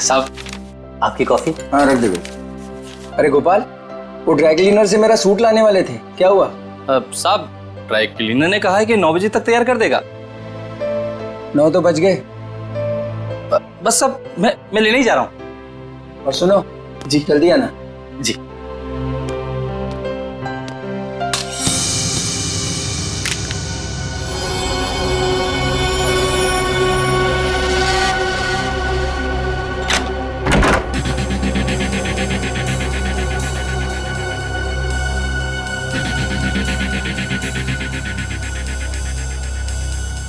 साहब आपकी कॉफी। हाँ रख दे भाई। अरे गोपाल, वो ड्राई क्लीनर से मेरा सूट लाने वाले थे, क्या हुआ? साहब ड्राई क्लीनर ने कहा है कि 9 बजे तक तैयार कर देगा। 9 तो बज गए। बस साहब मैं लेने ही जा रहा हूँ। और सुनो जी, जल्दी आना जी।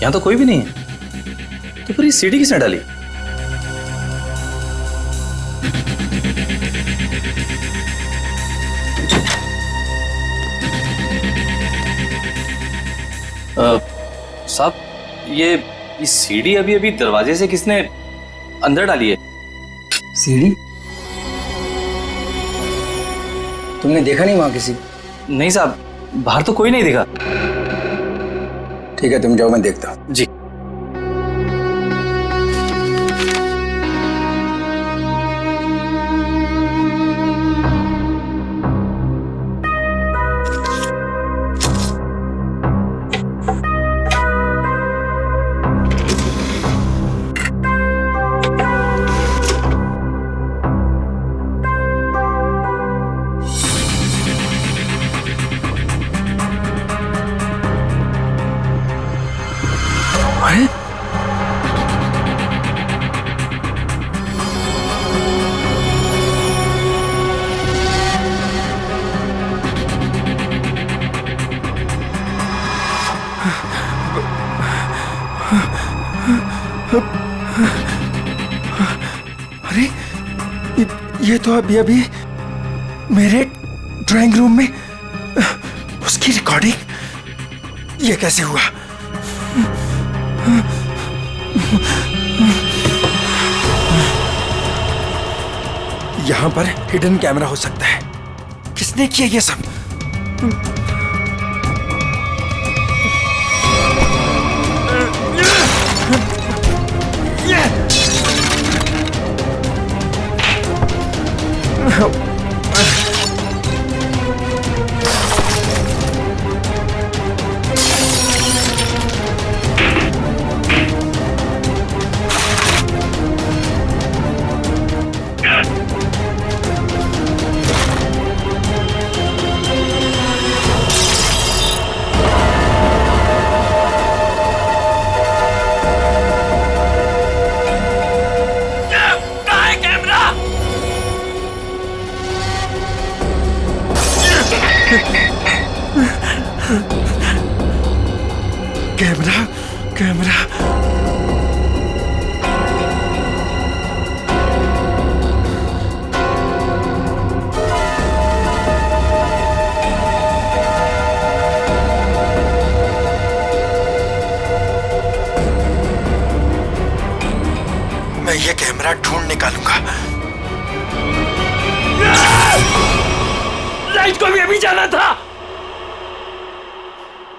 यहाँ तो कोई भी नहीं है, तो फिर ये सीढ़ी किसने डाली? साहब ये सीढ़ी अभी अभी दरवाजे से किसने अंदर डाली है? सीढ़ी? तुमने देखा नहीं वहां किसी? नहीं साहब, बाहर तो कोई नहीं दिखा। ठीक है तुम जाओ, मैं देखता हूँ। जी। अरे अरे ये तो अभी अभी मेरे ड्राइंग रूम में उसकी रिकॉर्डिंग, ये कैसे हुआ? यहां पर हिडन कैमरा हो सकता है। किसने किया ये सब? कैमरा कैमरा मैं ये कैमरा ढूंढ निकालूंगा। लाइट को भी अभी जाना था।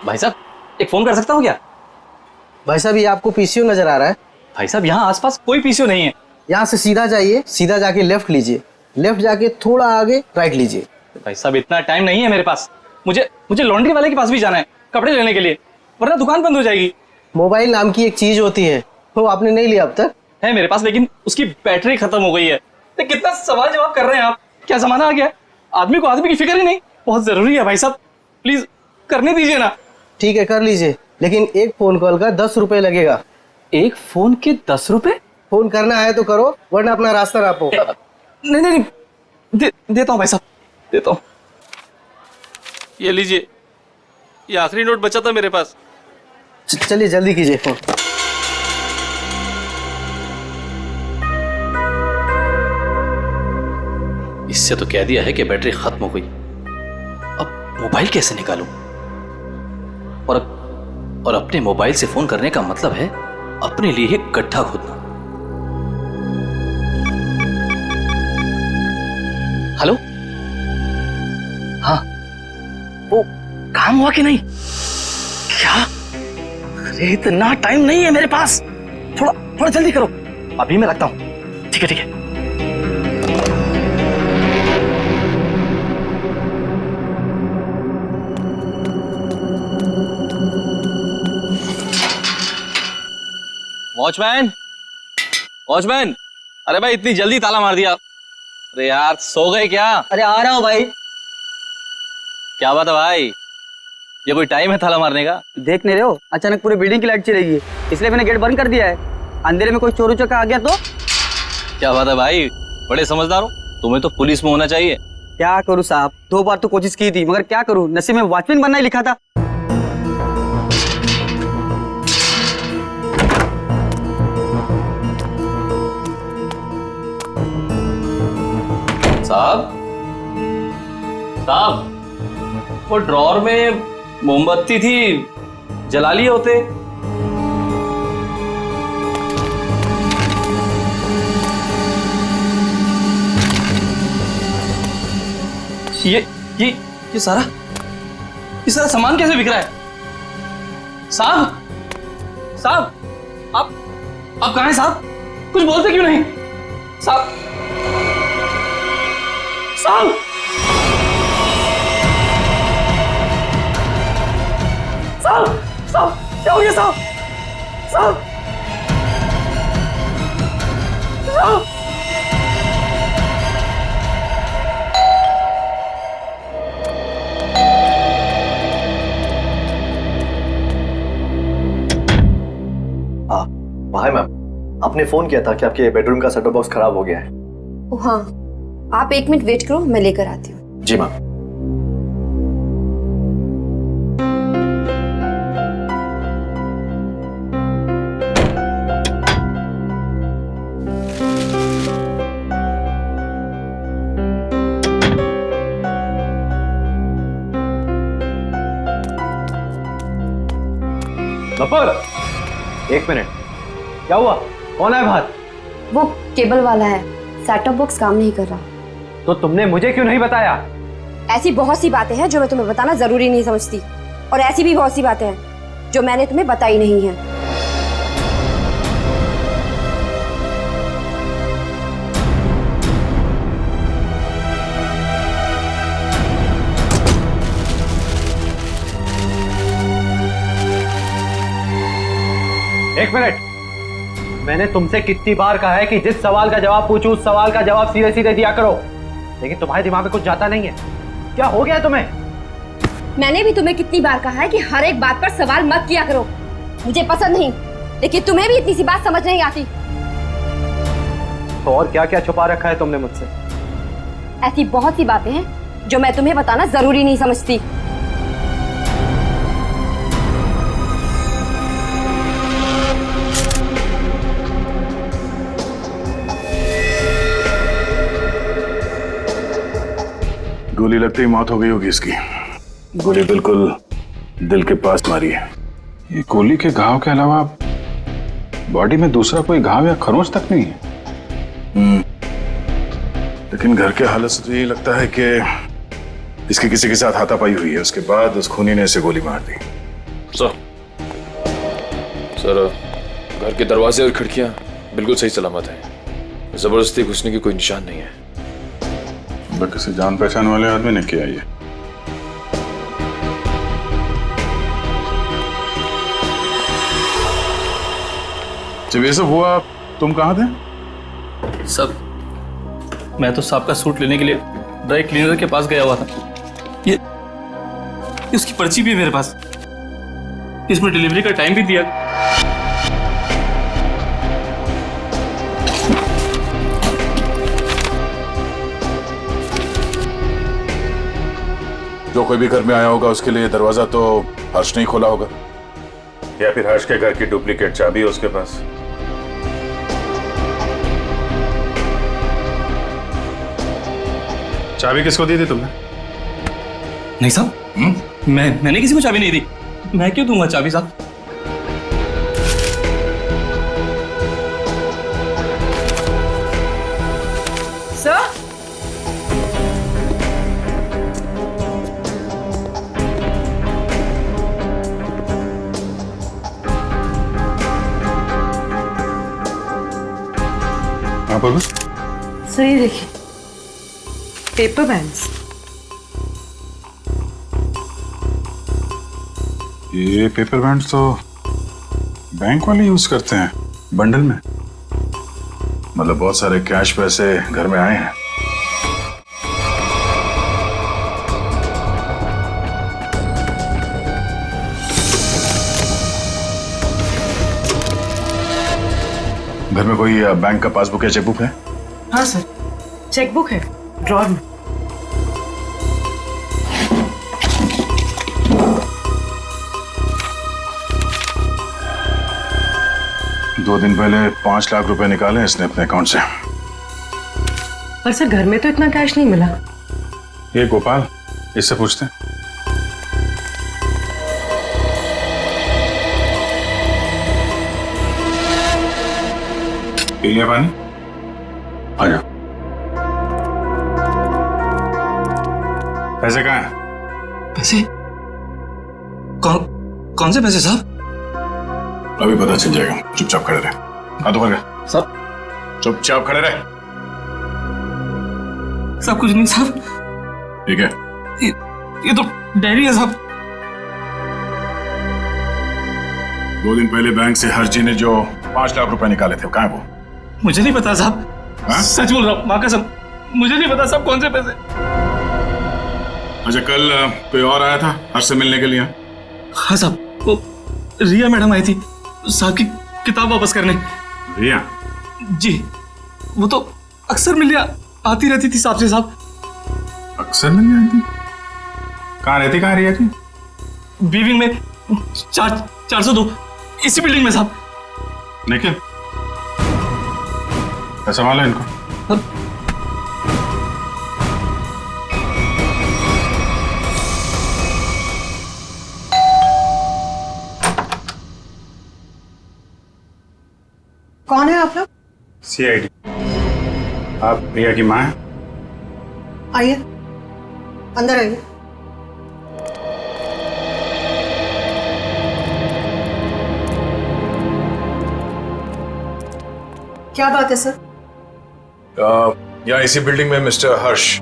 भाई साहब एक फोन कर सकता हूँ क्या? भाई साहब ये आपको पीसीओ नजर आ रहा है? भाई साहब यहाँ आसपास कोई पीसीओ नहीं है। यहाँ से सीधा जाइए, सीधा जाके लेफ्ट लीजिए, लेफ्ट जाके थोड़ा आगे राइट लीजिए। भाई साहब इतना टाइम नहीं है मेरे पास। मुझे लॉन्ड्री वाले के पास भी जाना है कपड़े लेने के लिए, वरना दुकान बंद हो जाएगी। मोबाइल नाम की एक चीज होती है, वो आपने नहीं लिया अब तक? है मेरे पास, लेकिन उसकी बैटरी खत्म हो गई है। तो कितना सवाल जवाब कर रहे हैं आप? क्या जमाना आ गया है? आदमी को आदमी की फिक्र ही नहीं। बहुत जरूरी है भाई साहब, प्लीज करने दीजिए ना। ठीक है कर लीजिए, लेकिन एक फोन कॉल का 10 रुपए लगेगा। एक फोन के 10 रुपए? फोन करना है तो करो, वरना अपना रास्ता नापो। नहीं, देता हूँ भाई साहब, देता हूँ। ये लीजिए, ये आखिरी नोट बचा था मेरे पास। चलिए जल्दी कीजिए फोन। इससे तो कह दिया है कि बैटरी खत्म हो गई। अब मोबाइल कैसे निकालूं? और अपने मोबाइल से फोन करने का मतलब है अपने लिए ही गड्ढा खोदना। हेलो, हाँ, वो काम हुआ कि नहीं? क्या? अरे इतना टाइम नहीं है मेरे पास, थोड़ा जल्दी करो। अभी मैं रखता हूँ। ठीक है। वॉचमैन, वॉचमैन, अरे भाई इतनी जल्दी ताला मार दिया। अरे यार सो गए क्या? अरे आ रहा हूँ भाई। क्या बात है भाई, ये कोई टाइम है ताला मारने का? देख नहीं रहे हो, अचानक पूरी बिल्डिंग की लाइट चली गई, इसलिए मैंने गेट बंद कर दिया है। अंधेरे में कोई चोर उचक्का आ गया तो? क्या बात है भाई, बड़े समझदार हो। तुम्हें तो पुलिस में होना चाहिए। क्या करूँ साहब, 2 बार तो कोशिश की थी, मगर क्या करूँ, नसीब में वॉचमैन बनना ही लिखा था। साहब, साहब, वो ड्रॉर में मोमबत्ती थी, जला लिए होते। ये सारा सामान कैसे बिक रहा है? साहब, साहब, आप कहाँ हैं साहब? कुछ बोलते क्यों नहीं? साहब, साहब, साहब, साहब, क्या हो गया साहब? साहब, साहब, हाय मैम, आपने फोन किया था कि आपके बेडरूम का सेटअप बॉक्स खराब हो गया है। ओह हाँ, आप 1 मिनट वेट करो, मैं लेकर आती हूँ। जी मैम। एक मिनट, क्या हुआ? कौन है बाहर? वो केबल वाला है, सेटअप बॉक्स काम नहीं कर रहा। तो तुमने मुझे क्यों नहीं बताया? ऐसी बहुत सी बातें हैं जो मैं तुम्हें बताना जरूरी नहीं समझती, और ऐसी भी बहुत सी बातें हैं जो मैंने तुम्हें बताई नहीं है। एक मिनट, मैंने तुमसे कितनी बार कहा है कि जिस सवाल का जवाब पूछूं उस सवाल का जवाब सीधे सीधे दिया करो, लेकिन तुम्हारे दिमाग में कुछ जाता नहीं है। क्या हो गया है तुम्हें? मैंने भी तुम्हें कितनी बार कहा है कि हर एक बात पर सवाल मत किया करो, मुझे पसंद नहीं, लेकिन तुम्हें भी इतनी सी बात समझ नहीं आती। तो और क्या क्या छुपा रखा है तुमने मुझसे? ऐसी बहुत सी बातें हैं जो मैं तुम्हें बताना जरूरी नहीं समझती। गोली लगते ही मौत हो गई होगी इसकी। गोली बिल्कुल दिल के पास मारी है। ये गोली के घाव के अलावा बॉडी में दूसरा कोई घाव या खरोंच तक नहीं है। लेकिन घर के हालत से तो यही लगता है कि इसकी किसी के साथ हाथापाई हुई है, उसके बाद उस खूनी ने इसे गोली मार दी। सर, घर के दरवाजे और खिड़कियां बिल्कुल सही सलामत हैं। जबरदस्ती घुसने की कोई निशान नहीं है। किसी जान पहचान वाले आदमी ने किया ये। जब ये सब हुआ तुम कहाँ थे? सब, मैं तो साहब का सूट लेने के लिए ड्राई क्लीनर के पास गया हुआ था। ये उसकी पर्ची भी है मेरे पास, इसमें डिलीवरी का टाइम भी दिया। जो कोई भी घर में आया होगा उसके लिए दरवाजा तो हर्ष नहीं खोला होगा, या फिर हर्ष के घर की डुप्लीकेट चाबी है उसके पास। चाबी किसको दी थी तुमने? नहीं साहब, मैंने किसी को चाबी नहीं दी। मैं क्यों दूंगा चाबी साहब? सर, हाँ बोलो। सही देखिए, पेपर बैंड्स। ये पेपर बैंड्स तो बैंक वाले यूज करते हैं। बंडल में? मतलब बहुत सारे कैश पैसे घर में आए हैं। घर में कोई बैंक का पासबुक या चेकबुक है? हाँ सर, चेकबुक है ड्रॉर में। दो दिन पहले 5 लाख रुपए निकाले इसने अपने अकाउंट से। पर सर घर में तो इतना कैश नहीं मिला। ये गोपाल, इससे पूछते हैं। पी लिया पानी? आ जाओ। पैसे कहाँ हैं? पैसे? कौन से पैसे साहब? अभी पता चल जाएगा, चुपचाप खड़े रहे। हाथ ऊपर कर। साहब चुपचाप खड़े रहे। सब कुछ नहीं साहब, ठीक है? ये तो डायरी है साहब। 2 दिन पहले बैंक से हर्जी ने जो 5 लाख रुपए निकाले थे, कहाँ है वो? मुझे नहीं पता साहब। हाँ? सच बोल रहा हूँ, माँ कसम, मुझे नहीं पता साहब कौन से पैसे। अच्छा, कल कोई और आया था हर्ष से मिलने के लिए? हाँ साहब, वो रिया मैडम आई थी साहब की किताब वापस करने। रिया? जी, वो तो अक्सर मिलने आती रहती थी साहब से। साहब अक्सर मिलने आती? कहाँ रहती, कहाँ रिया जी? बीविंग में 402, इसी बिल्डिंग में साहब। निखिल, संभालो इनको। कौन है आप लोग? CID। आप रिया की माँ हैं? आइए, अंदर आइए। क्या बात है सर? यहाँ इसी बिल्डिंग में मिस्टर हर्ष,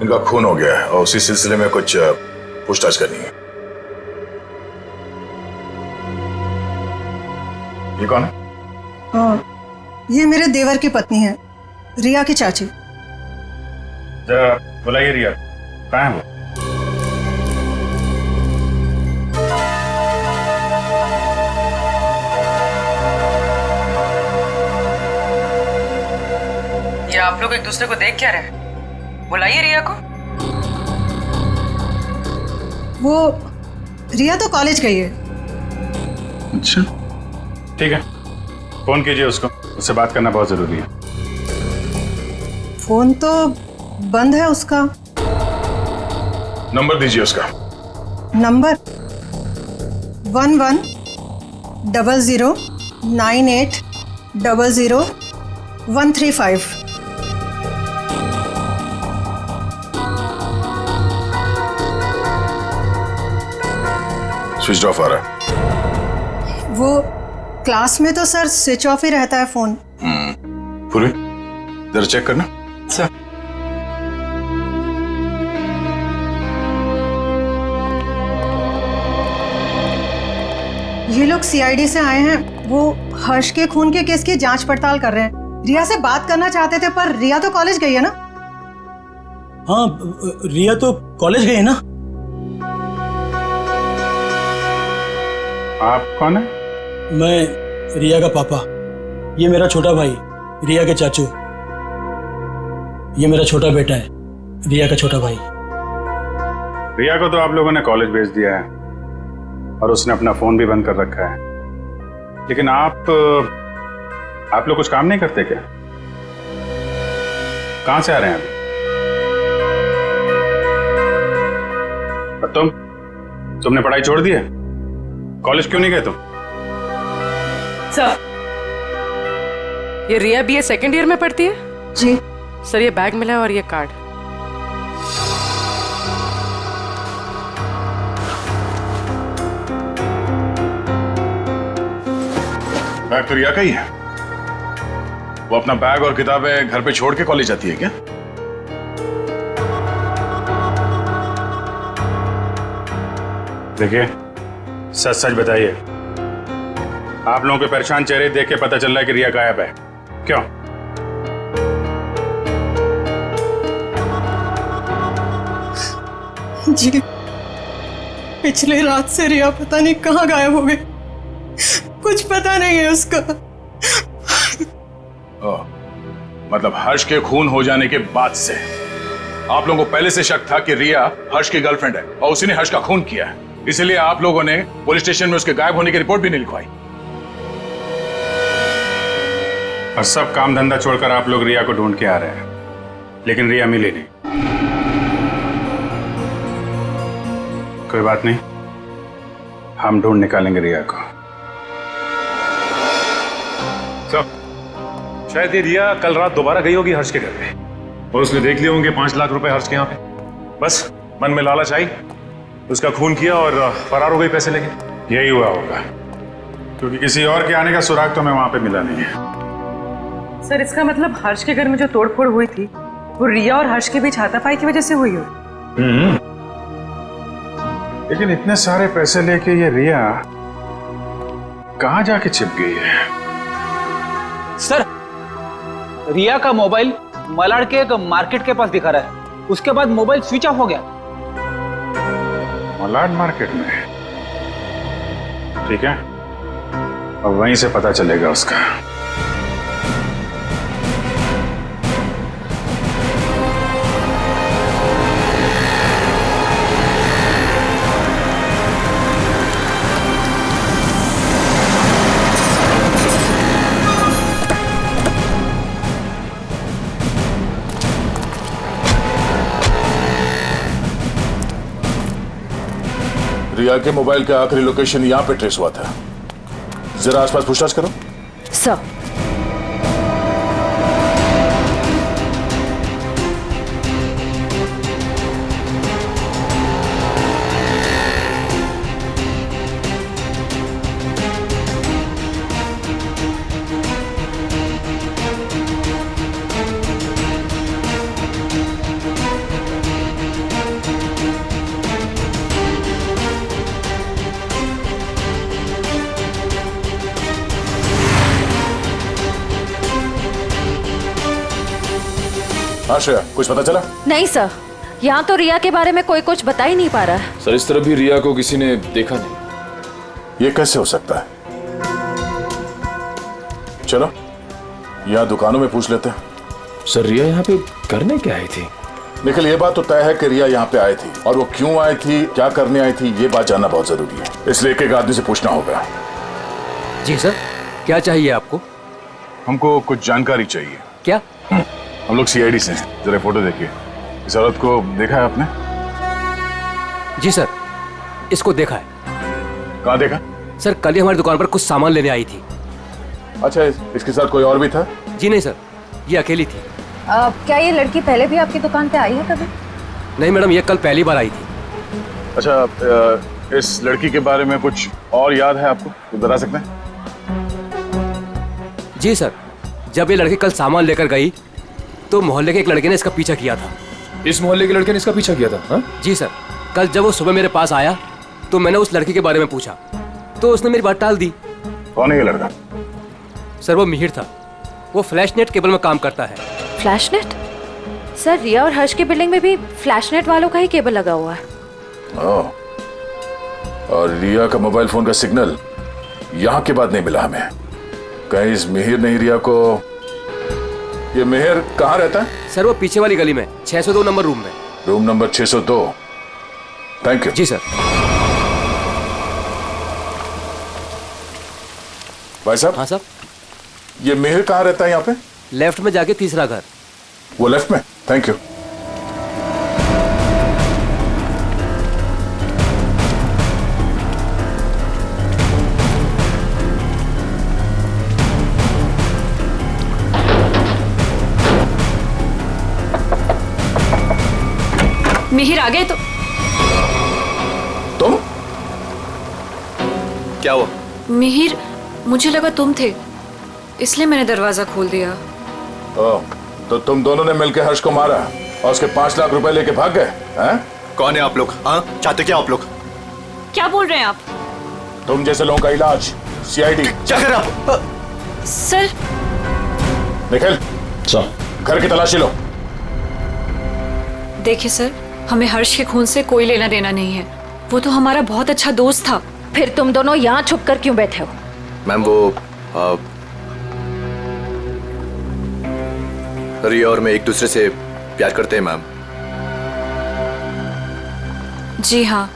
इनका खून हो गया है और उसी सिलसिले में कुछ पूछताछ करनी है। ये कौन है? ये मेरे देवर की पत्नी है, रिया की चाची। जरा बुलाइए रिया, कहाँ है वो? ये आप लोग एक दूसरे को देख क्या रहे? बुलाइए रिया को। वो रिया तो कॉलेज गई है। अच्छा, ठीक है, फोन कीजिए उसको, उससे बात करना बहुत जरूरी है। फोन तो बंद है उसका। नंबर दीजिए उसका। नंबर 110098000135। स्विच ऑफ आ रहा है। वो क्लास में तो सर स्विच ऑफ ही रहता है फोन। पूरी जरा चेक करना। सर ये लोग CID से आए हैं, वो हर्ष के खून के केस की जांच पड़ताल कर रहे हैं। रिया से बात करना चाहते थे, पर रिया तो कॉलेज गई है ना। हाँ, रिया तो कॉलेज गई है ना। आप कौन है? मैं रिया का पापा, ये मेरा छोटा भाई रिया के चाचू, ये मेरा छोटा बेटा है रिया का छोटा भाई। रिया को तो आप लोगों ने कॉलेज भेज दिया है और उसने अपना फोन भी बंद कर रखा है, लेकिन आप लोग कुछ काम नहीं करते क्या? कहां से आ रहे हैं अभी? और तुमने पढ़ाई छोड़ दी है? कॉलेज क्यों नहीं गए तुम? सर, ये रिया BA सेकेंड ईयर में पढ़ती है? जी सर, ये बैग मिला है और ये कार्ड। बैग तो रिया का ही है। वो अपना बैग और किताबें घर पे छोड़ के कॉलेज जाती है क्या? देखिए, सच सच बताइए, आप लोगों के परेशान चेहरे देख के पता चल रहा है कि रिया गायब है। क्यों? जी, पिछले रात से रिया पता नहीं कहाँ गायब हो गई। कुछ पता नहीं है उसका। ओह, मतलब हर्ष के खून हो जाने के बाद से आप लोगों को पहले से शक था कि रिया हर्ष की गर्लफ्रेंड है और उसी ने हर्ष का खून किया है, इसलिए आप लोगों ने पुलिस स्टेशन में उसके गायब होने की रिपोर्ट भी नहीं लिखवाई। और सब काम धंधा छोड़कर आप लोग रिया को ढूंढ के आ रहे हैं, लेकिन रिया मिली नहीं। कोई बात नहीं, हम ढूंढ निकालेंगे रिया को। शायद ये रिया कल रात दोबारा गई होगी हर्ष के घर पे और उसने देख लिए होंगे 5 लाख रुपए हर्ष के यहाँ पे। बस मन में लालच आई, उसका खून किया और फरार हो गई पैसे लेके। यही हुआ होगा, क्योंकि किसी और के आने का सुराग तो हमें वहां पे मिला नहीं है। सर इसका मतलब हर्ष के घर में जो तोड़फोड़ हुई थी वो रिया और हर्ष के बीच हाथापाई की वजह से हुई हो। लेकिन इतने सारे पैसे लेके ये रिया कहाँ जाके छिप गई है? सर, रिया का मोबाइल मलाड के एक मार्केट के पास दिखा रहा है, उसके बाद मोबाइल स्विच ऑफ हो गया। मलाड मार्केट में? ठीक है, अब वहीं से पता चलेगा उसका। रिया के मोबाइल का आखिरी लोकेशन यहाँ पे ट्रेस हुआ था। जरा आसपास पूछताछ करो। सर हाँ श्रेया, कुछ पता चला? नहीं सर, यहाँ तो रिया के बारे में कोई कुछ बता ही नहीं पा रहा है। सर इस तरह भी रिया को किसी ने देखा नहीं। ये कैसे हो सकता है? चलो यहाँ दुकानों में पूछ लेते हैं। सर रिया यहाँ पे करने क्या आई थी? निखिल, ये बात तो तय है कि रिया यहाँ पे आई थी, और वो क्यों आई थी, क्या करने आई थी, ये बात जानना बहुत जरूरी है, इसलिए एक एक आदमी से पूछना होगा। जी सर, क्या चाहिए आपको? हमको कुछ जानकारी चाहिए। क्या? हम लोग सीआईडी से हैं, जरा फोटो देखिए। इस औरत को देखा है आपने? जी सर, इसको देखा है। कहाँ देखा? सर कल ही हमारी दुकान पर कुछ सामान लेने आई थी। अच्छा, इसके साथ कोई और भी था? जी नहीं सर, ये अकेली थी। क्या ये लड़की पहले भी आपकी दुकान पे आई है कभी? नहीं मैडम, ये कल पहली बार आई थी। अच्छा, इस लड़की के बारे में कुछ और याद है आपको, तो बता सकते हैं? जी सर, जब ये लड़की कल सामान लेकर गई तो मोहल्ले के एक लड़के ने इसका पीछा किया था। इस मोहल्ले के लड़के ने इसका पीछा किया था? हाँ? जी सर, कल जब वो सुबह मेरे पास आया तो मैंने उस लड़की के बारे में पूछा तो उसने मेरी बात टाल दी। कौन है ये लड़का? सर वो मिहिर था, वो फ्लैशनेट केबल में काम करता है। फ्लैशनेट? सर रिया और हर्ष की बिल्डिंग में भी फ्लैशनेट वालों का ही केबल लगा हुआ है। ओह, और रिया का मोबाइल फोन का सिग्नल यहाँ के बाद नहीं मिला हमें। कहीं इस मिहिर ने रिया को... ये मिहिर कहाँ रहता है? सर वो पीछे वाली गली में 602 नंबर रूम में। Room number 602। Thank you. जी सर। भाई साहब। हाँ साहब। ये मिहिर कहाँ रहता है यहाँ पे? लेफ्ट में जाके तीसरा घर। वो लेफ्ट में? Thank you. मिहिर आ गए तो? तुम? क्या हुआ? मिहिर, मुझे लगा तुम थे, इसलिए मैंने दरवाजा खोल दिया। ओह, तो तुम दोनों ने मिलकर हर्ष को मारा और उसके 5 लाख रुपए लेके भाग गए? हैं? कौन है आप लोग? हाँ, चाहते क्या आप लोग? क्या बोल रहे हैं आप? तुम जैसे लोगों का इलाज सीआईडी। क्या कर आप? सर। निखिल, घर की तलाशी लो। देखिए सर, हमें हर्ष के खून से कोई लेना देना नहीं है। वो तो हमारा बहुत अच्छा दोस्त था। फिर तुम दोनों यहाँ छुप कर क्यों बैठे हो? मैम वो रिया और मैं एक दूसरे से प्यार करते हैं मैम। जी हाँ,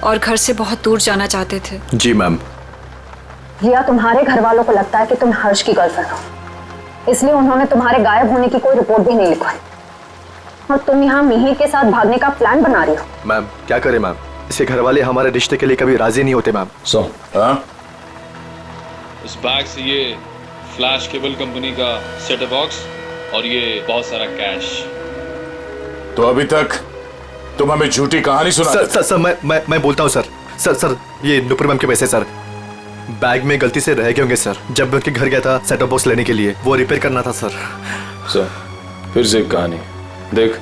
और घर से बहुत दूर जाना चाहते थे। जी मैम। रिया, तुम्हारे घर वालों को लगता है कि तुम हर्ष की गर्लफ्रेंड हो, इसलिए उन्होंने तुम्हारे गायब होने की कोई रिपोर्ट भी नहीं लिखवाई और तुम यहाँ मिहिर के साथ भागने का प्लान बना रही हो। मैम क्या करें मैम, इसके घर वाले हमारे रिश्ते के लिए कभी राजी नहीं होते मैम। इस बैग से ये फ्लैश केबल कंपनी का सेटअप बॉक्स और ये बहुत सारा कैश। तो अभी तक तुम हमें झूठी कहानी सुना। सर मैं बोलता हूँ सर, ये नुपुर मैम के पैसे सर बैग में गलती से रह गए होंगे सर। जब मैं उनके घर गया था सेटअप बॉक्स लेने के लिए, वो रिपेयर करना था सर। फिर से एक कहानी देख,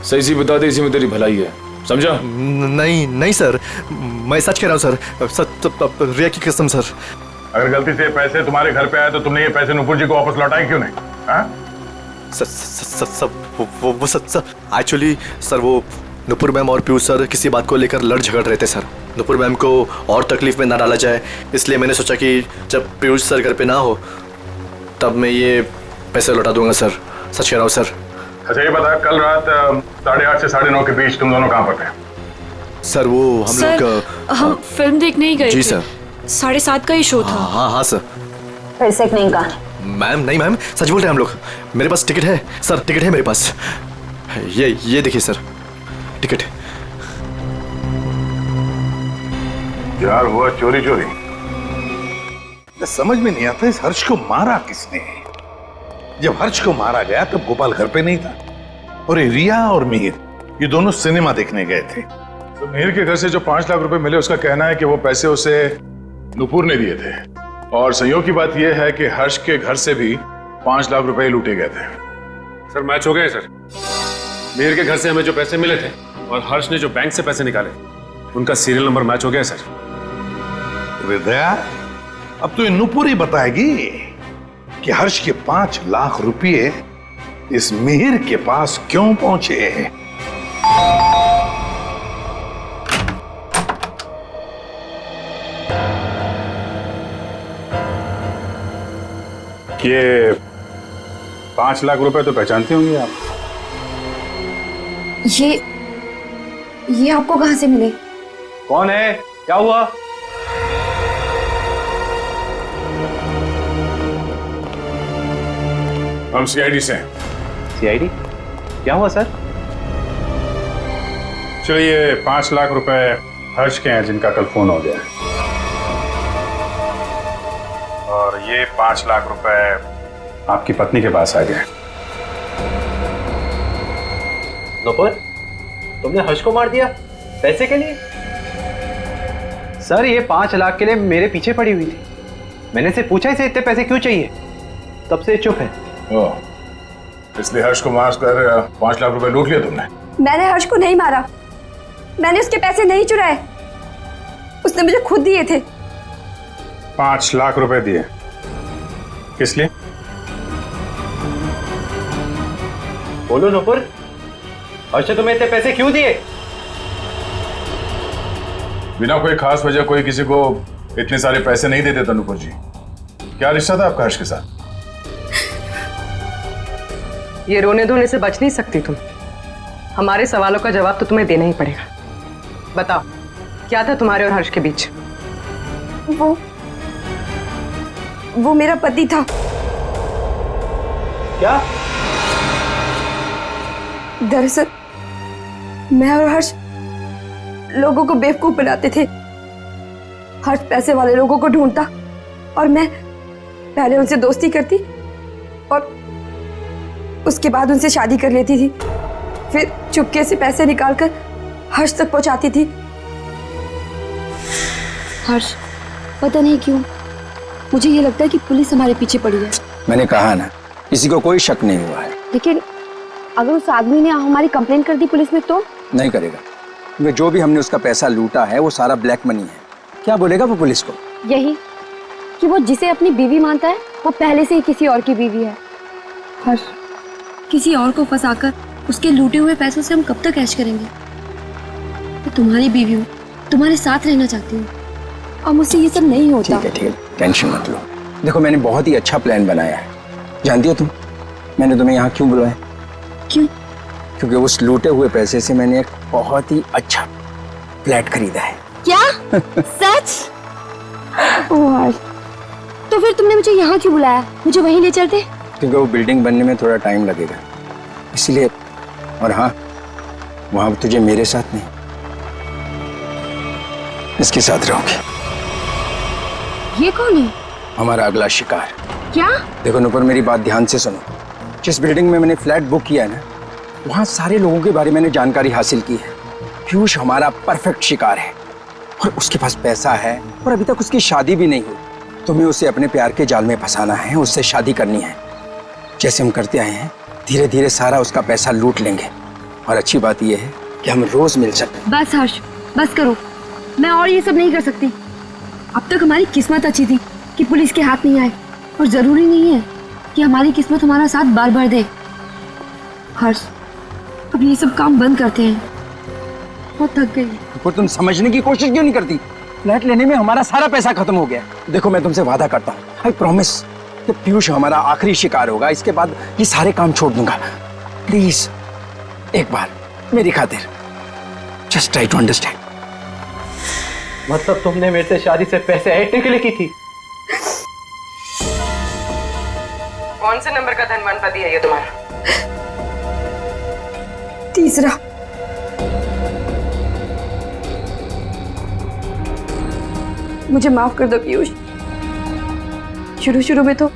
सही सी बता दे, इसी में तेरी भलाई है, समझा? नहीं सर, मैं सच कह रहा हूँ सर, रिया की कसम सर। अगर गलती से पैसे तुम्हारे घर पे आए तो तुमने ये पैसे नुपुर जी को वापस लौटाए क्यों नहीं? एक्चुअली सर वो नुपुर मैम और पीयूष सर किसी बात को लेकर लड़ झगड़ रहे थे सर। नुपुर मैम को और तकलीफ में ना डाला जाए, इसलिए मैंने सोचा कि जब पीयूष सर घर पे ना हो तब मैं ये पैसे लौटा दूंगा सर। सच कह रहा हूँ सर। अच्छा ये बता, कल रात 8:30 से 9:30 के बीच तुम दोनों कहाँ पर थे? सर वो हम लोग हम फिल्म देखने ही गए जी थे। सर। 7:30 का ही शो था। हाँ सर। फिर से नहीं कहा। मैम नहीं मैम, सच बोल रहे हैं हम लोग। मेरे पास टिकट है सर, टिकट है मेरे पास। ये देखिए सर, टिकट। यार हुआ चोरी। समझ में नहीं आता इस हर्ष को मारा किसने। जब हर्ष को मारा गया तब गोपाल घर पे नहीं था और ये रिया और मिहिर ये दोनों सिनेमा देखने गए थे। तो मिहिर के घर से जो 5 लाख रुपए मिले, उसका कहना है कि वो पैसे उसे नुपुर ने दिए थे। और संयोग की बात यह है कि हर्ष के घर से भी 5 लाख रुपए लूटे गए थे। सर मैच हो गए सर। मिहिर के घर से हमें जो पैसे मिले थे और हर्ष ने जो बैंक से पैसे निकाले, उनका सीरियल नंबर मैच हो गया सर। विद्या, अब तो ये नुपुर ही बताएगी कि हर्ष के 5 लाख रुपए इस मिहिर के पास क्यों पहुंचे। ये 5 लाख रुपए तो पहचानती होंगी आप। ये आपको कहां से मिले? कौन है? क्या हुआ? हम सीआईडी से। सीआईडी? क्या हुआ सर? चलिए 5 लाख रुपए हर्ष के हैं जिनका कल फोन हो गया, और ये 5 लाख रुपए आपकी पत्नी के पास आ गए। नुपुर, तुमने हर्ष को मार दिया पैसे के लिए? सर ये 5 लाख के लिए मेरे पीछे पड़ी हुई थी। मैंने से पूछा इसे इतने पैसे क्यों चाहिए, तब से चुप है। इसलिए हर्ष को मार कर 5 लाख रुपए लूट लिया तुमने? मैंने हर्ष को नहीं मारा, मैंने उसके पैसे नहीं चुराए, उसने मुझे खुद दिए थे। 5 लाख रुपए दिए किस लिए? बोलो नुपुर, हर्ष ने तुम्हें इतने पैसे क्यों दिए? बिना कोई खास वजह कोई किसी को इतने सारे पैसे नहीं देते नुपुर जी। क्या रिश्ता था आपका हर्ष के साथ? ये रोने धोने से बच नहीं सकती तुम। हमारे सवालों का जवाब तो तुम्हें देना ही पड़ेगा। बताओ, क्या था तुम्हारे और हर्ष के बीच? वो मेरा पति था। क्या? दरअसल मैं और हर्ष लोगों को बेवकूफ बनाते थे। हर्ष पैसे वाले लोगों को ढूंढता और मैं पहले उनसे दोस्ती करती और उसके बाद उनसे शादी कर लेती थी। फिर चुपके से पैसे निकालकर हर्ष तक पहुंचाती थी। हर्ष, पता नहीं क्यों मुझे ये लगता है कि पुलिस हमारे पीछे पड़ी है। मैंने कहा ना, किसी को कोई शक नहीं हुआ है। लेकिन अगर उस आदमी ने हमारी कंप्लेन कर दी पुलिस में तो? नहीं करेगा, क्योंकि जो भी हमने उसका पैसा लूटा है वो सारा ब्लैक मनी है। क्या बोलेगा वो पुलिस को? यही कि वो जिसे अपनी बीवी मानता है वो पहले से ही किसी और की बीवी है। हर्ष, किसी और को फंसाकर उसके लूटे हुए पैसों से हम कब तक ऐश करेंगे? मैं तुम्हारी बीवी हूँ, तुम्हारे साथ रहना चाहती हूँ और मुझसे ये सब नहीं होता। ठीक है, टेंशन मत लो। देखो, मैंने बहुत ही अच्छा प्लान बनाया है। जानती हो तुम, मैंने तुम्हें यहाँ क्यों बुलाया? क्यों? क्योंकि उस लूटे हुए पैसे से मैंने एक बहुत ही अच्छा फ्लैट खरीदा है। क्या? सच? ओह हर्ष, तो फिर तुमने मुझे यहाँ क्यों बुलाया? मुझे वहीं ले चलते। क्योंकि वो बिल्डिंग बनने में थोड़ा टाइम लगेगा, इसलिए। और हाँ, वहां तुझे मेरे साथ नहीं, इसके साथ रहोगे। ये कौन है? हमारा अगला शिकार। क्या? देखो नुपुर, मेरी बात ध्यान से सुनो। जिस बिल्डिंग में मैंने फ्लैट बुक किया है ना, वहां सारे लोगों के बारे में मैंने जानकारी हासिल की है। पीयूष हमारा परफेक्ट शिकार है और उसके पास पैसा है और अभी तक उसकी शादी भी नहीं हुई। तुम्हें उसे अपने प्यार के जाल में फंसाना है, उससे शादी करनी है। जैसे हम करते आए हैं, धीरे धीरे सारा उसका पैसा लूट लेंगे। और अच्छी बात यह है कि हम रोज मिल सकते। बस हर्ष, बस करो। मैं और ये सब नहीं कर सकती। अब तक हमारी किस्मत अच्छी थी कि पुलिस के हाथ नहीं आए, और जरूरी नहीं है कि हमारी किस्मत हमारा साथ बार बार दे। हर्ष, अब ये सब काम बंद करते हैं। बहुत थक गई। और तुम समझने की कोशिश क्यों नहीं करती? फ्लैट लेने में हमारा सारा पैसा खत्म हो गया। देखो, मैं तुमसे वादा करता हूँ, आई प्रॉमिस, कि पीयूष हमारा आखिरी शिकार होगा। इसके बाद ये सारे काम छोड़ दूंगा। प्लीज एक बार मेरी खातिर जस्ट ट्राई टू अंडरस्टैंड। मतलब तुमने मेरे से शादी से पैसे ऐंठने के लिए की थी? कौन से नंबर का धनवान पति है ये तुम्हारा? तीसरा। मुझे माफ कर दो पीयूष। शुरू में तो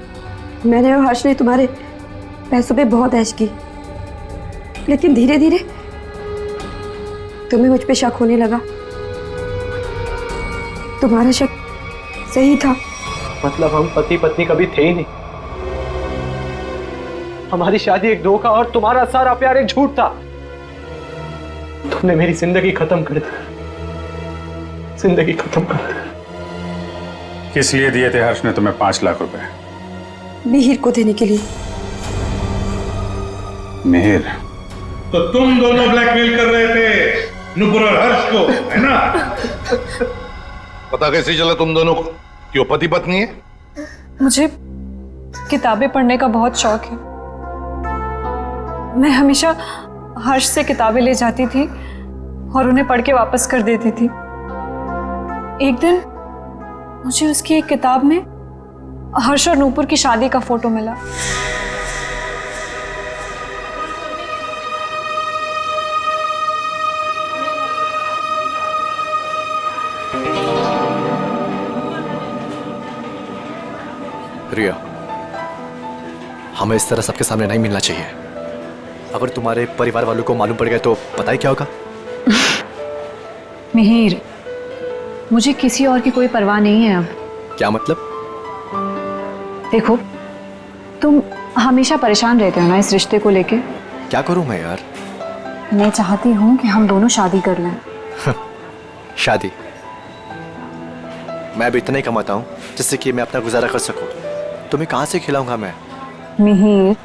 मैंने और हर्ष ने तुम्हारे पैसों पे बहुत ऐश की, लेकिन धीरे धीरे तुम्हें मुझ पे शक होने लगा। तुम्हारा शक सही था। मतलब हम पति पत्नी कभी थे ही नहीं। हमारी शादी एक धोखा और तुम्हारा सारा प्यार एक झूठ था। तुमने मेरी जिंदगी खत्म कर दी, जिंदगी खत्म कर दी। किस लिए दिए थे हर्ष ने तुम्हें 5 लाख रुपए? मिहिर को देने के लिए। मिहिर? तो तुम दोनों ब्लैकमेल कर रहे थे नुपुर और हर्ष को, है ना? पता कैसे चला तुम दोनों को कि वो पति पत्नी है? मुझे किताबें पढ़ने का बहुत शौक है। मैं हमेशा हर्ष से किताबें ले जाती थी और उन्हें पढ़ के वापस कर देती थी। एक दिन मुझे उसकी एक किताब में हर्ष और नूपुर की शादी का फोटो मिला। रिया, हमें इस तरह सबके सामने नहीं मिलना चाहिए। अगर तुम्हारे परिवार वालों को मालूम पड़ गया तो पता ही क्या होगा। मिहिर, मुझे किसी और की कोई परवाह नहीं है अब। क्या मतलब? देखो, तुम हमेशा परेशान रहते हो ना इस रिश्ते को लेके। क्या करूं मैं यार? मैं चाहती हूँ कि हम दोनों शादी कर लें। शादी? मैं भी इतना ही कमाता हूँ जिससे कि मैं अपना गुजारा कर सकूं। तुम्हें कहाँ से खिलाऊंगा मैं? मिहिर,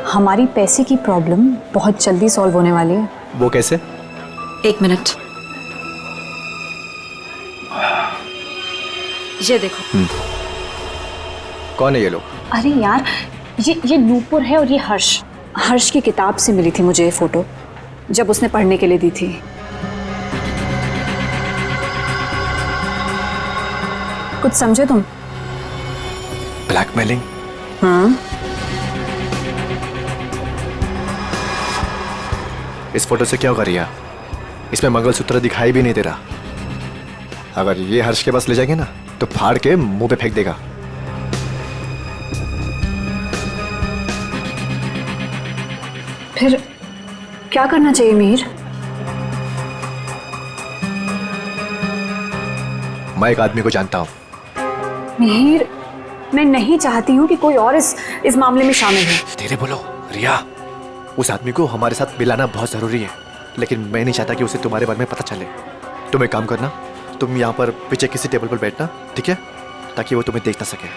हमारी पैसे की प्रॉब्लम बहुत जल्दी सॉल्व होने वाली है। वो कैसे? 1 मिनट, ये देखो। कौन है ये लोग? अरे यार, ये नूपुर है और ये हर्ष। हर्ष की किताब से मिली थी मुझे ये फोटो, जब उसने पढ़ने के लिए दी थी। कुछ समझे तुम? ब्लैकमेलिंग? हाँ। इस फोटो से क्या होगा रिया? इसमें मंगलसूत्र दिखाई भी नहीं दे रहा। अगर ये हर्ष के पास ले जाएंगे ना तो फाड़ के मुंह पे फेंक देगा। फिर क्या करना चाहिए मिहिर? मैं एक आदमी को जानता हूं। मिहिर, मैं नहीं चाहती हूँ कि कोई और इस मामले में शामिल हो। धीरे बोलो रिया। उस आदमी को हमारे साथ मिलाना बहुत जरूरी है, लेकिन मैं नहीं चाहता कि उसे तुम्हारे बारे में पता चले। तुम एक काम करना, तुम यहाँ पर पीछे किसी टेबल पर बैठना, ठीक है, ताकि वो तुम्हें देख ना सके।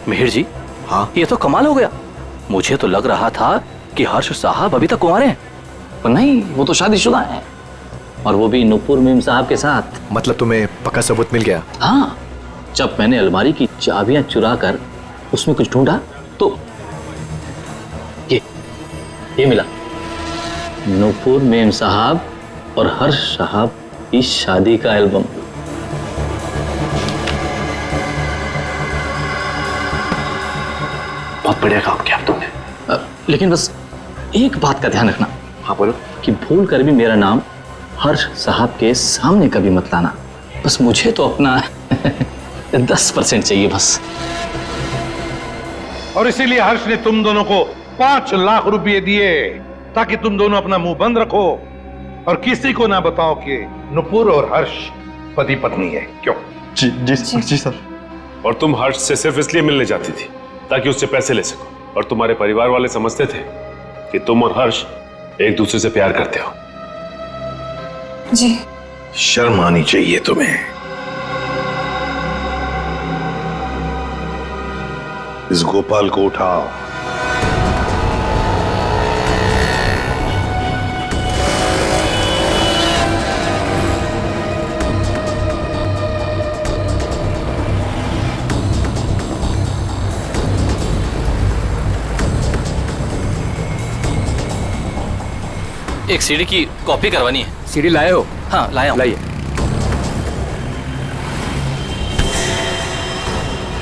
मिहिर जी, हाँ, ये तो कमाल हो गया। मुझे तो लग रहा था कि हर्ष साहब अभी तक कुंवारे हैं, पर नहीं, वो तो शादीशुदा हैं, और वो भी नुपुर मीम साहब के साथ। मतलब तुम्हें पक्का सबूत मिल गया? हाँ, जब मैंने अलमारी की चाबियां चुरा कर उसमें कुछ ढूंढा तो ये मिला। नुपुर मीम साहब और हर्ष साहब की शादी का एल्बम। बहुत बढ़िया काम किया तुमने, लेकिन बस एक बात का ध्यान रखना। हाँ बोलो। कि भूल कर भी मेरा नाम हर्ष साहब के सामने कभी मत लाना। बस मुझे तो अपना 10% चाहिए बस। और इसीलिए हर्ष ने तुम दोनों को 5 लाख रुपए दिए ताकि तुम दोनों अपना मुंह बंद रखो और किसी को ना बताओ कि नुपुर और हर्ष पति पत्नी है। क्यों? जी सर। और तुम हर्ष से सिर्फ इसलिए मिलने जाती थी ताकि उससे पैसे ले सको, और तुम्हारे परिवार वाले समझते थे कि तुम और हर्ष एक दूसरे से प्यार करते हो। जी। शर्म आनी चाहिए तुम्हें। इस गोपाल को उठाओ। एक सीडी की कॉपी करवानी है। सीडी लाए हो? हाँ, लाया हूं। लाइए।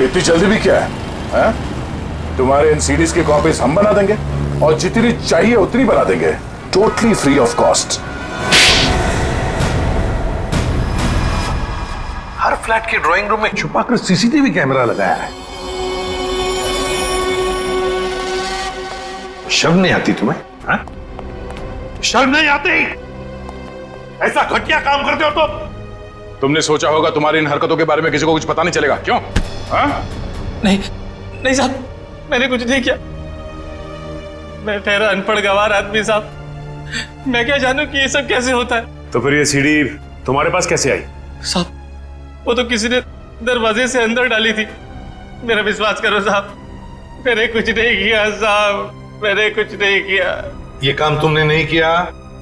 इतनी जल्दी भी क्या है? तुम्हारे इन सीडीज की कॉपीज हम बना देंगे और जितनी चाहिए उतनी बना देंगे, totally free of cost. Her flat के ड्राइंग रूम में छुपाकर सीसीटीवी कैमरा लगाया है। शर्म नहीं आती तुम्हें? हा? शर्म नहीं आती? ऐसा घटिया काम करते हो तुमने सोचा होगा तुम्हारी इन हरकतों के बारे में किसी को कुछ पता नहीं चलेगा, क्यों? नहीं साहब, मैंने कुछ नहीं किया। मैं ठहरा अनपढ़ गवार आदमी साहब, मैं क्या जानूं कि ये सब कैसे होता है। तो फिर ये सीडी तुम्हारे पास कैसे आई? साहब, वो तो किसी ने दरवाजे से अंदर डाली थी। मेरा विश्वास करो साहब, मैंने कुछ नहीं किया साहब, मैंने कुछ नहीं किया। ये काम तुमने नहीं किया?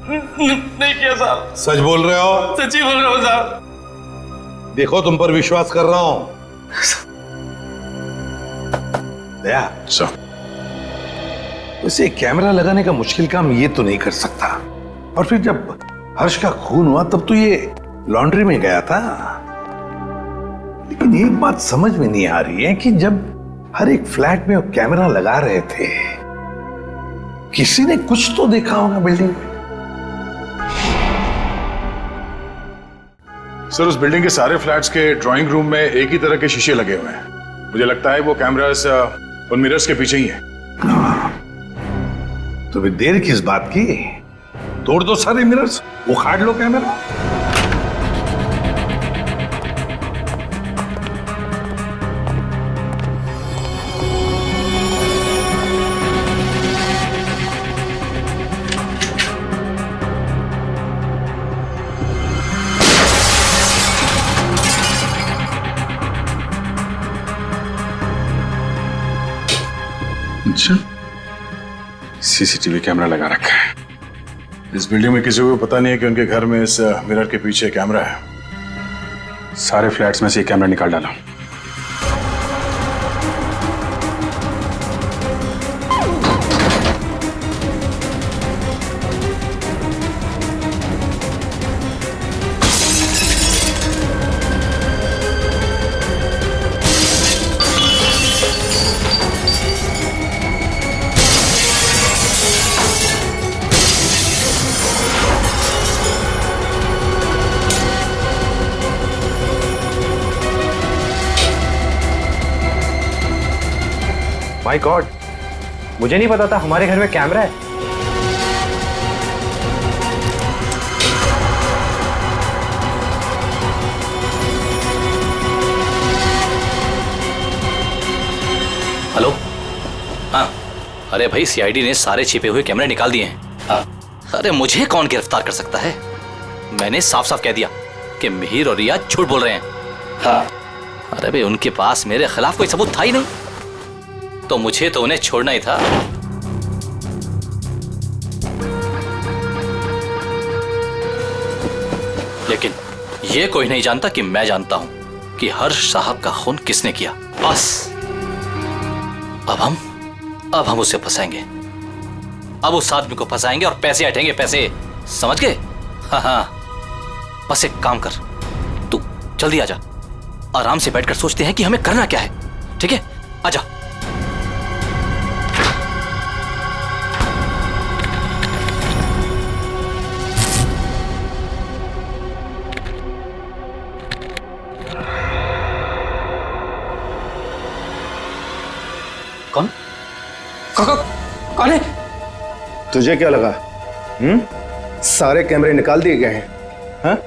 नहीं किया साहब। सच बोल रहे हो? सच्ची बोल रहा हूँ साहब। देखो, तुम पर विश्वास कर रहा हूं। दया, वैसे कैमरा लगाने का मुश्किल काम ये तो नहीं कर सकता। और फिर जब हर्ष का खून हुआ तब तो ये लॉन्ड्री में गया था। लेकिन एक बात समझ में नहीं आ रही है कि जब हर एक फ्लैट में वो कैमरा लगा रहे थे, किसी ने कुछ तो देखा होगा बिल्डिंग में। सर, उस बिल्डिंग के सारे फ्लैट्स के ड्राइंग रूम में एक ही तरह के शीशे लगे हुए हैं। मुझे लगता है वो कैमरास उन मिरर्स के पीछे ही है। तो फिर देर किस बात की? तोड़ दो सारे मिरर्स, उखाड़ लो कैमरा। अच्छा, सीसीटीवी कैमरा लगा रखा है। इस बिल्डिंग में किसी को पता नहीं है कि उनके घर में इस मिरर के पीछे कैमरा है। सारे फ्लैट्स में से एक कैमरा निकाल डाला। माय गॉड, मुझे नहीं पता था हमारे घर में कैमरा है। अरे भाई सीआईडी ने सारे छिपे हुए कैमरे निकाल दिए हैं। अरे मुझे कौन गिरफ्तार कर सकता है? मैंने साफ साफ कह दिया कि मिहिर और रिया झूठ बोल रहे हैं। अरे भाई उनके पास मेरे खिलाफ कोई सबूत था ही नहीं, तो मुझे तो उन्हें छोड़ना ही था। लेकिन ये कोई नहीं जानता कि मैं जानता हूं कि हर्ष साहब का खून किसने किया। बस अब हम उसे फंसाएंगे। अब उस आदमी को फंसाएंगे और पैसे हटेंगे, पैसे, समझ गए? हाँ, बस एक काम कर, तू जल्दी आजा। आराम से बैठकर सोचते हैं कि हमें करना क्या है। ठीक है, आजा। कौन कौन है? तुझे क्या लगा? सारे कैमरे निकाल दिए गए हैं? हाँ?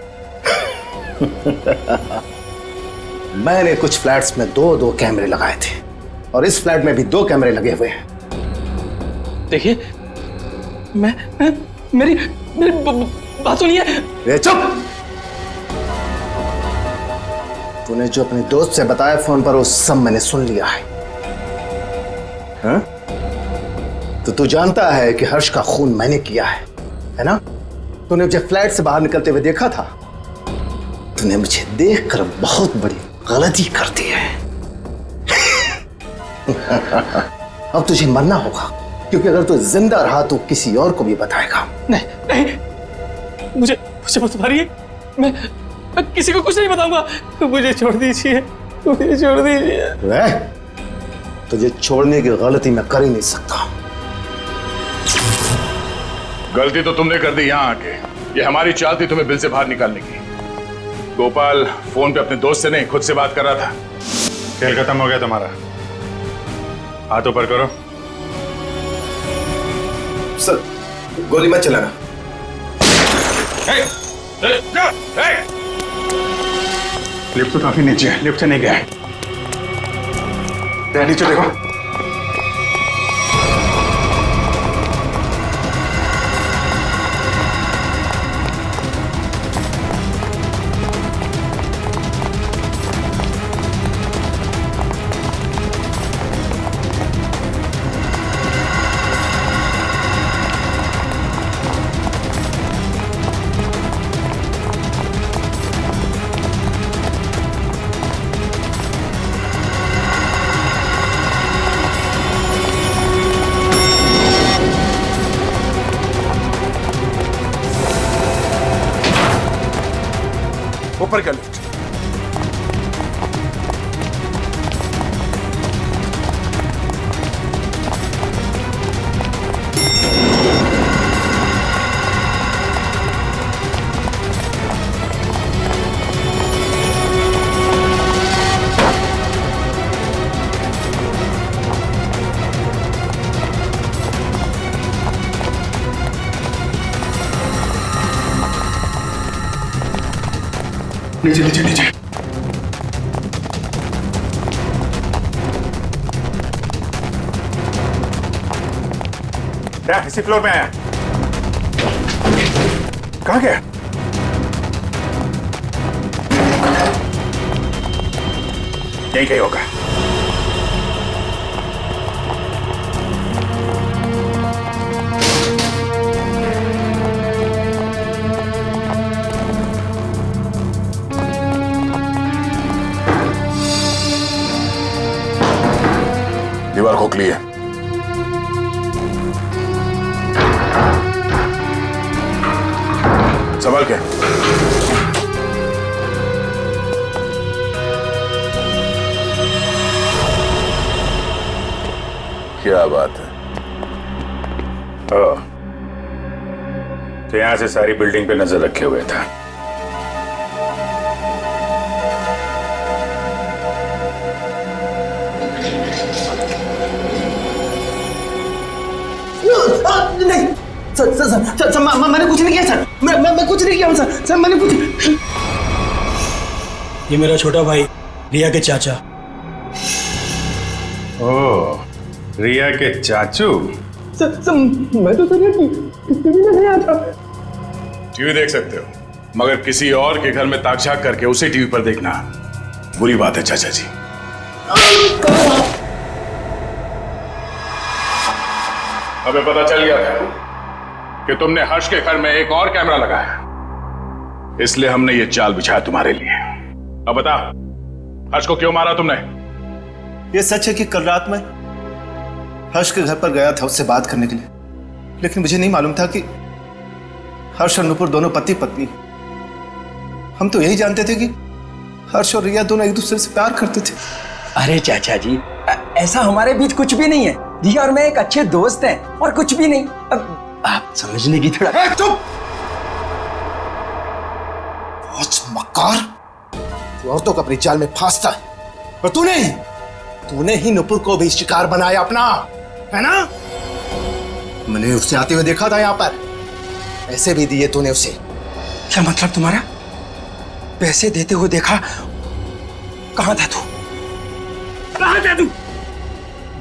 मैंने कुछ फ्लैट्स में दो कैमरे लगाए थे और इस फ्लैट में भी 2 कैमरे लगे हुए हैं। देखिए, मेरी बात सुनिए। ये चुप! तूने जो अपने दोस्त से बताया फोन पर वो सब मैंने सुन लिया है। हाँ? तो तू जानता है कि हर्ष का खून मैंने किया है ना? तूने मुझे फ्लैट से बाहर निकलते हुए देखा था। तूने मुझे देखकर बहुत बड़ी गलती कर दी है। अब तुझे मरना होगा, क्योंकि अगर तू जिंदा रहा तो किसी और को भी बताएगा। नहीं, मुझे मत मारिए। मैं किसी को कुछ नहीं बताऊंगा। मुझे छोड़ दीजिए, मुझे छोड़ दीजिए। तुझे छोड़ने की गलती मैं कर ही नहीं सकता। गलती तो तुमने कर दी यहाँ आके। ये हमारी चाल थी तुम्हें बिल से बाहर निकालने की। गोपाल फोन पे अपने दोस्त से नहीं, खुद से बात कर रहा था। खेल खत्म हो गया तुम्हारा। हाथ ऊपर करो। सर, गोली मत चलाना। लिफ्ट तो काफी नीचे है, लिफ्ट से नहीं गया है। नीचे देखो। ऊपर का लिफ्ट। नीचे नीचे नीचे। क्या इसी फ्लोर में आया? कहाँ गया? यहीं कहीं होगा। दीवार खोखली है। सवाल क्या? क्या बात है? तो यहां से सारी बिल्डिंग पे नजर रखे हुए था। नहीं सर, मैंने कुछ नहीं किया सर। मैं कुछ नहीं किया सर, मैंने कुछ। ये मेरा छोटा भाई रिया के चाचा। ओह, रिया के चाचू? मैं तो सर टीवी में नहीं आता। टीवी देख सकते हो, मगर किसी और के घर में ताक-झाक करके उसे टीवी पर देखना बुरी बात है चाचा जी। हमें पता चल गया था कि तुमने हर्ष के घर में एक और कैमरा लगाया, इसलिए हमने ये चाल बिछाया तुम्हारे लिए। अब बता, हर्ष को क्यों मारा तुमने? ये सच है कि कल रात में हर्ष के घर पर गया था उससे बात करने के लिए, लेकिन मुझे नहीं मालूम था कि हर्ष और नुपुर दोनों पति पत्नी। हम तो यही जानते थे कि हर्ष और रिया दोनों एक दूसरे से प्यार करते थे। अरे चाचा जी, ऐसा हमारे बीच कुछ भी नहीं है। रिया और मैं एक अच्छे दोस्त हैं और कुछ भी नहीं। अब आप समझने की थोड़ा। चुप! मक्कार, तू औरतों को अपनी जाल में फांसता है, और तूने ही नुपुर को भी शिकार बनाया अपना, है ना? मैंने उसे आते हुए देखा था यहाँ पर, पैसे भी दिए तूने उसे। क्या मतलब तुम्हारा? पैसे देते हुए देखा? कहां था तू? कहां था तू?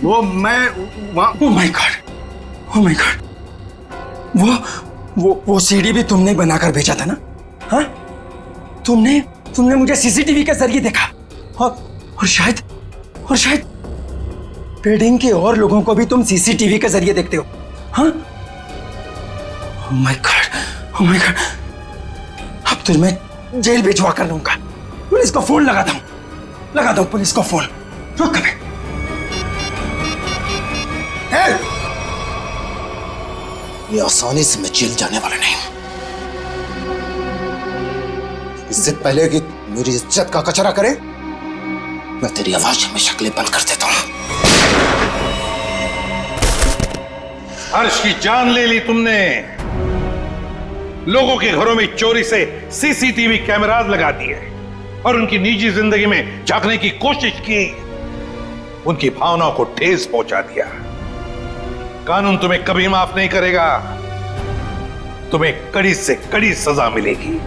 वो मैं वहां। Oh my God, oh my God. वो सीडी भी तुमने बनाकर भेजा था ना? हाँ, तुमने मुझे सीसीटीवी के जरिए देखा, और शायद बिल्डिंग के और लोगों को भी तुम सीसीटीवी के जरिए देखते हो। हाँ? Oh my God, oh my God. अब तो मैं जेल भिजवा कर लूंगा। पुलिस को फोन लगा दो पुलिस को फोन। रुक कभी। ये आसानी से मैं जेल जाने वाला नहीं हूं। इससे पहले कि मेरी इज्जत का कचरा करे, मैं तेरी आवाज में शक्लें बंद कर देता हूं। हर्ष की जान ले ली तुमने। लोगों के घरों में चोरी से सीसीटीवी कैमरास लगा दिए और उनकी निजी जिंदगी में झांकने की कोशिश की। उनकी भावनाओं को ठेस पहुंचा दिया। कानून तुम्हें कभी माफ नहीं करेगा। तुम्हें कड़ी से कड़ी सजा मिलेगी।